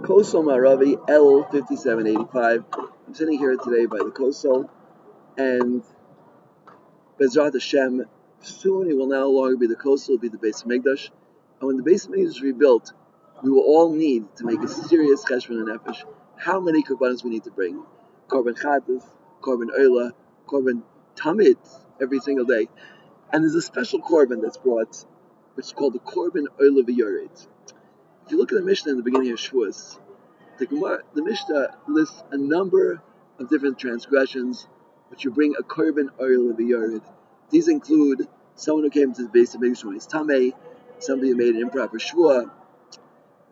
Kosel Maravi Elul 5785. I'm sitting here today by the Kosel, and Bezrat Hashem, soon it will no longer be the Kosel, it will be the Beis Hamikdash. And when the Beis Hamikdash is rebuilt, we will all need to make a serious cheshbon and nefesh. How many korbanos we need to bring? Korban Chatas, Korban Oila, Korban Tamid, every single day. And there's a special korban that's brought, which is called the Korban Oila V'Yored. If you look at the Mishnah in the beginning of Shavuos, the Mishnah lists a number of different transgressions which you bring a korban oil v'yored. These include someone who came to the base of Mikdash when he's tamei, somebody who made an improper shvua.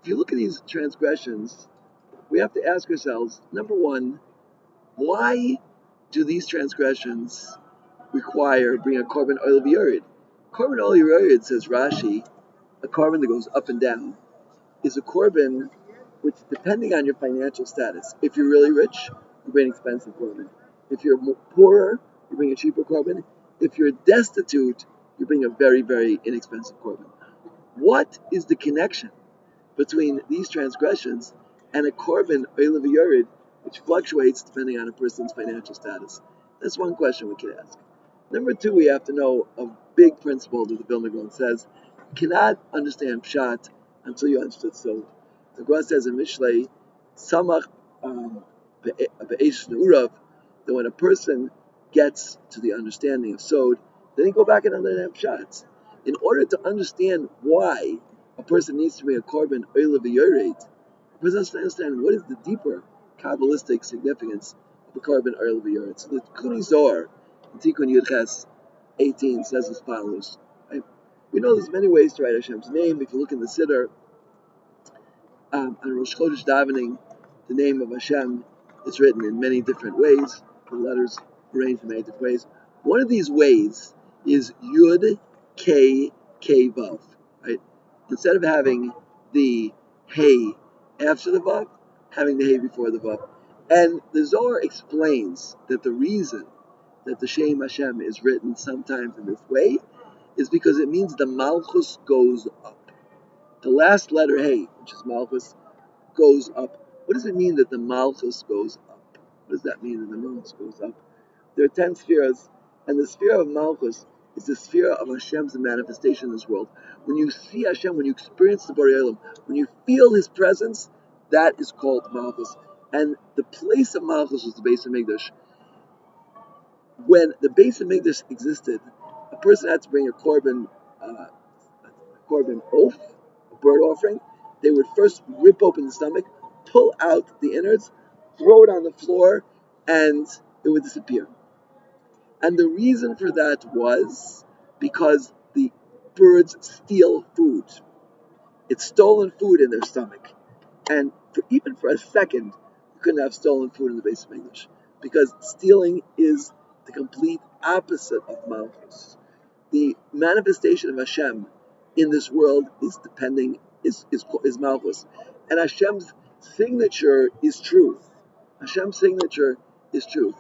If you look at these transgressions, we have to ask ourselves, number one, why do these transgressions require bring a korban oil v'yored? Korban oil v'yored, says Rashi, a korban that goes up and down, is a korban which, depending on your financial status, if you're really rich, you bring an expensive korban. If you're poorer, you bring a cheaper korban. If you're destitute, you bring a very, very inexpensive korban. What is the connection between these transgressions and a korban oil v'yored, which fluctuates depending on a person's financial status? That's one question we can ask. Number two, we have to know a big principle that the Vilna Gaon says: you cannot understand pshat until you understood sod. The Gemara says in Mishlei, Samach be'esh ne'urav, that when a person gets to the understanding of sod, then he go back and understand pshat. In order to understand why a person needs to bring a korban oil v'yored, a person has to understand what is the deeper Kabbalistic significance of the korban oil v'yored. So the Kuni Zohar in Tikkun Yud Ches 18 says as follows. Right? We know there's many ways to write Hashem's name. If you look in the Siddur, on Rosh Chodesh davening, the name of Hashem is written in many different ways, the letters arranged in many different ways. One of these ways is Yud K K Vav, right? Instead of having the Hey after the Vav, having the Hey before the Vav. And the Zohar explains that the reason that the Shem Hashem is written sometimes in this way is because it means the Malchus goes up. The last letter, Hey, which is Malchus, goes up. What does it mean that the Malchus goes up? What does that mean that the Malchus goes up? There are 10 spheres, and the sphere of Malchus is the sphere of Hashem's manifestation in this world. When you see Hashem, when you experience the Borei Olam, when you feel His presence, that is called Malchus. And the place of Malchus was the Beis Hamikdash. When the Beis Hamikdash existed, a person had to bring a korban oaf, a bird offering. They would first rip open the stomach, pull out the innards, throw it on the floor, and it would disappear. And the reason for that was because the birds steal food. It's stolen food in their stomach. And even for a second, you couldn't have stolen food in the Beis Hamikdash, because stealing is the complete opposite of Malchus. The manifestation of Hashem in this world is Malchus. And Hashem's signature is truth. Hashem's signature is truth.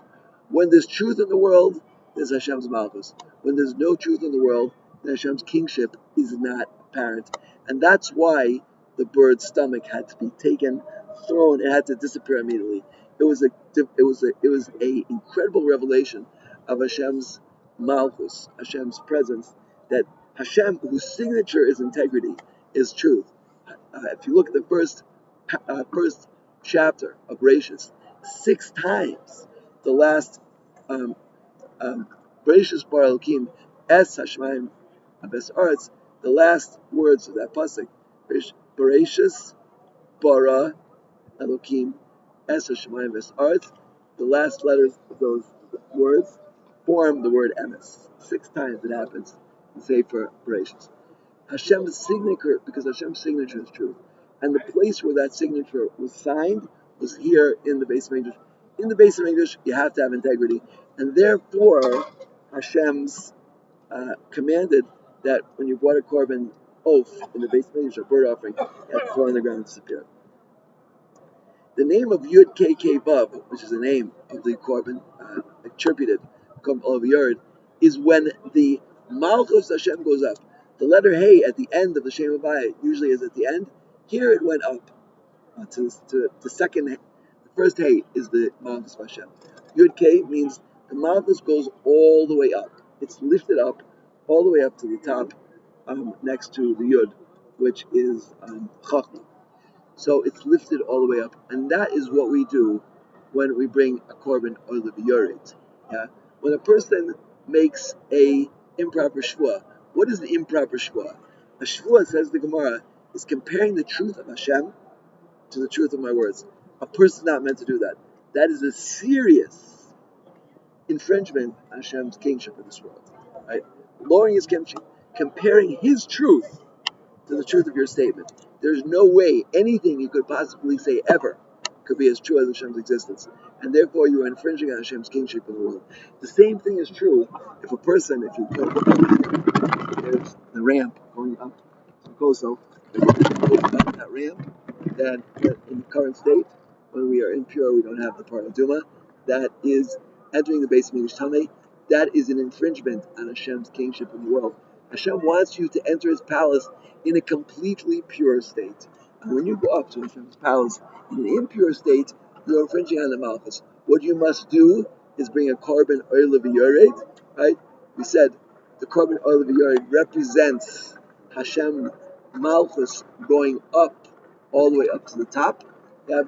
When there's truth in the world, there's Hashem's Malchus. When there's no truth in the world, then Hashem's kingship is not apparent. And that's why the bird's stomach had to be taken, thrown, it had to disappear immediately. It was a incredible revelation of Hashem's Malchus, Hashem's presence, that Hashem, whose signature is integrity, is truth. If you look at the first chapter of Bereshis, 6 times the last Bereshis bar Elokim es Hashemaim abes Aretz, the last words of that pasuk, Bereshis bara Elokim es Hashemaim abes Aretz, the last letters of those words form the word emes. 6 times it happens in Sefer Bereshis. Hashem's signature, because Hashem's signature is truth. And the place where that signature was signed was here in the Beis Hamikdash. In the Beis Hamikdash, you have to have integrity. And therefore, Hashem's commanded that when you brought a korban oaf in the Beis Hamikdash, a bird offering, you had to throw on the ground and disappear. The name of Yud K K Vav, which is the name of the korban attributed, korban oil v'yored, is when the Malchus Hashem goes up. The letter Hey at the end of the Shem Havaya usually is at the end. Here it went up. to the second. The first hay is the Malchus of Hashem. Yud K means the Malchus goes all the way up. It's lifted up all the way up to the top, next to the Yud, which is Chachma. So it's lifted all the way up, and that is what we do when we bring a korban or the yoret. Yeah, when a person makes a improper shvua, what is the improper shvua? A shvua, says the Gemara, is comparing the truth of Hashem to the truth of my words. A person is not meant to do that. That is a serious infringement on Hashem's kingship in this world. Right? Lowering his kingship, comparing his truth to the truth of your statement. There's no way anything you could possibly say ever could be as true as Hashem's existence. And therefore you are infringing on Hashem's kingship in the world. The same thing is true if a person, if you go, there's the ramp going up to Koso, up that ramp, that in the current state, when we are impure, we don't have the Paraduma, that is entering the base of English Tameh, that is an infringement on Hashem's kingship in the world. Hashem wants you to enter his palace in a completely pure state. And when you go up to Hashem's palace in an impure state, you're infringing on the Malchus. What you must do is bring a korban oil of yored, right? We said the korban oil of yored represents Hashem Malchus going up, all the way up to the top,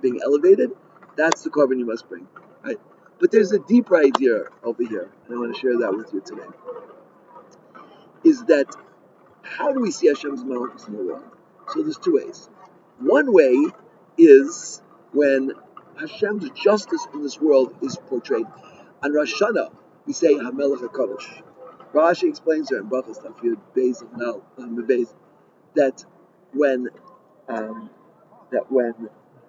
being elevated. That's the korban you must bring, right? But there's a deeper idea over here, and I want to share that with you today. Is that how do we see Hashem's Malchus in the world? So there's two ways. One way is when Hashem's justice in this world is portrayed. On Rosh Hashanah, we say HaMelech HaKadosh. Rashi explains there in Brachos Tafyud Beis of Nal Beis that when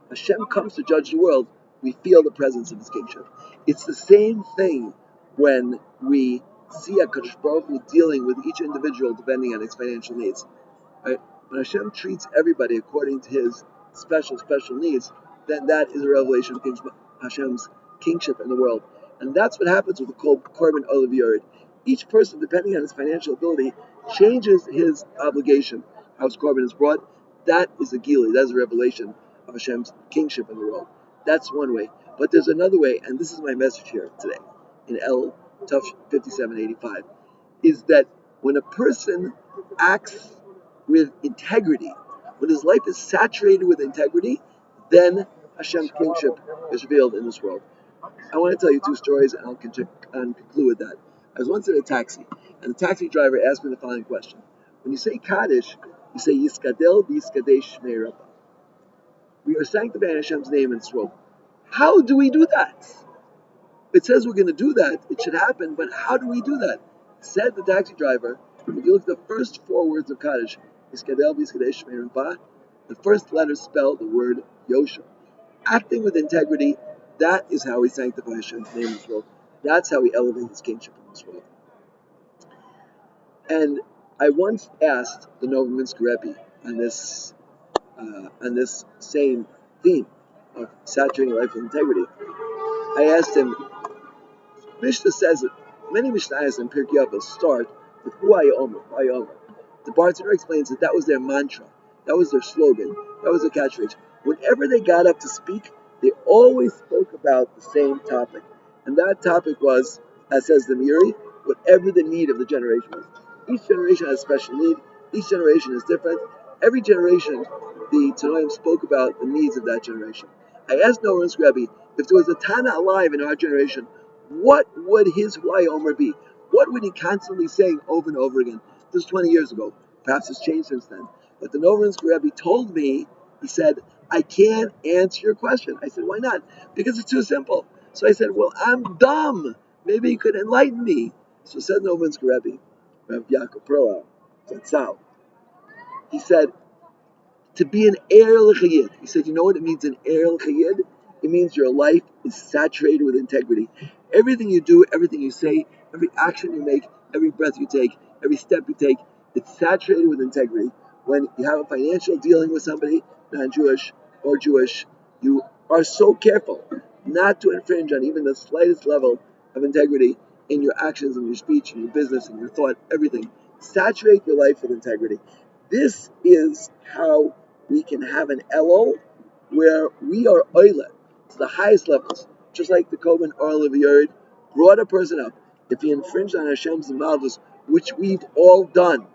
Hashem comes to judge the world, we feel the presence of His kingship. It's the same thing when we see HaKadosh Baruch Hu dealing with each individual depending on his financial needs. Right? When Hashem treats everybody according to his special needs, then that is a revelation of Hashem's kingship in the world. And that's what happens with the korban oil of yored. Each person, depending on his financial ability, changes his obligation. How his korban is brought, that is a gili, that is a revelation of Hashem's kingship in the world. That's one way. But there's another way, and this is my message here today, in Elul 5785, is that when a person acts with integrity, when his life is saturated with integrity, then Hashem's kingship is revealed in this world. I want to tell you two stories, and I'll conclude with that. I was once in a taxi, and the taxi driver asked me the following question. When you say Kaddish, you say Yiskadel v'Yiskadesh Shmei Rabbah. We are sanctifying Hashem's name in this world. How do we do that? It says we're going to do that. It should happen, but how do we do that? Said the taxi driver, if you look at the first four words of Kaddish, Yiskadel v'Yiskadesh Shmei Rabbah, the first letters spell the word Yosher. Acting with integrity, that is how we sanctify Hashem's name in this world. That's how we elevate His kingship in this world. And I once asked the Novominsker Rebbe on this same theme of saturating life with integrity. I asked him, Mishnah says that many Mishnayos in Pirkei Avos start with Hu Omer. The bartender explains that was their mantra, that was their slogan, that was their catchphrase. Whenever they got up to speak, they always spoke about the same topic. And that topic was, as says the Muri, whatever the need of the generation was. Each generation has a special need. Each generation is different. Every generation, the Tanoim spoke about the needs of that generation. I asked Novominsker Rebbe, if there was a Tana alive in our generation, what would his Huay Omer be? What would he constantly saying over and over again? This was 20 years ago. Perhaps it's changed since then. But the Novominsker Rebbe told me, he said, I can't answer your question. I said, why not? Because it's too simple. So I said, well, I'm dumb. Maybe you could enlighten me. So said Novominsker Rebbe, Rav Yaakov Proa, Zatzal. He said, to be an Er L'Chayid. He said, you know what it means, an Er L'Chayid? It means your life is saturated with integrity. Everything you do, everything you say, every action you make, every breath you take, every step you take, it's saturated with integrity. When you have a financial dealing with somebody, non-Jewish or Jewish, you are so careful not to infringe on even the slightest level of integrity in your actions, in your speech, in your business, in your thought, everything. Saturate your life with integrity. This is how we can have an Elul where we are oile to the highest levels, just like the Kohen Orel of Yerd brought a person up. If he infringed on Hashem's malchus, which we've all done,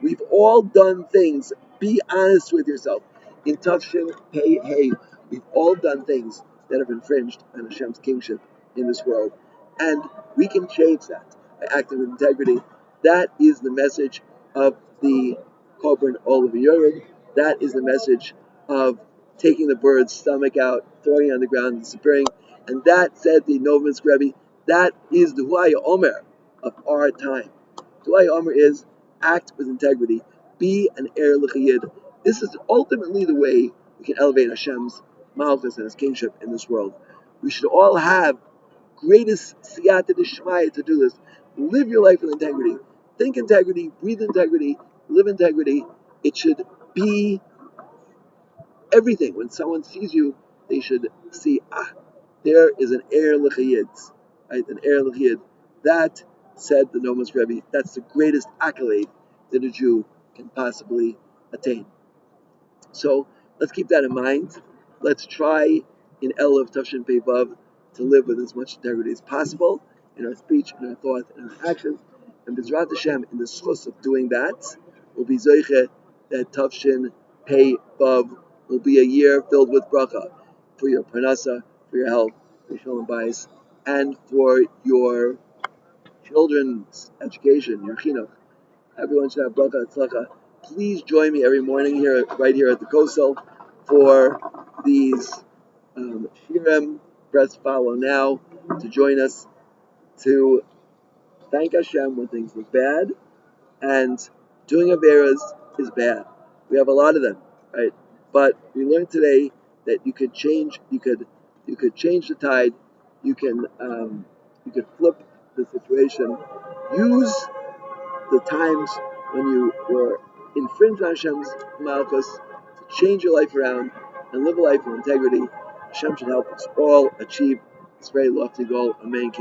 we've all done things. Be honest with yourself. In Tafshin Pei Hey, we've all done things that have infringed on Hashem's kingship in this world, and we can change that by acting with integrity. That is the message of the Korban Olav Yored. That is the message of taking the bird's stomach out, throwing it on the ground, and disappearing. And that, said the Novimus Rebbe, that is the Huaya Omer of our time. The Huaya Omer is act with integrity, be an Eir L'Chayid. This is ultimately the way we can elevate Hashem's malchus and His kingship in this world. We should all have greatest siyata d'shmaya to do this. Live your life with integrity. Think integrity, breathe integrity, live integrity. It should be everything. When someone sees you, they should see, there is an Eir L'Chayid, right? An Eir L'Chayid. That, said the Novimus Rebbe, that's the greatest accolade that a Jew can possibly attain. So let's keep that in mind. Let's try in Elul of Tafshin Pei Vav to live with as much integrity as possible in our speech, in our thought, and our actions. And B'ezrat Hashem, in the schus of doing that, will be Zoiche that Tafshin Pei Vav will be a year filled with bracha for your parnasa, for your health, for your shalom bayis, and for your children's education, your chinuch. Everyone should have bracha atzlacha. Please join me every morning here, right here at the Kosel, for these shirim. Press follow now to join us to thank Hashem when things look bad, and doing averas is bad. We have a lot of them, right? But we learned today that you could change. You could change the tide. You could flip the situation. Use the times when you were infringed on Hashem's malchus to change your life around and live a life of integrity. Hashem should help us all achieve this very lofty goal. Amen.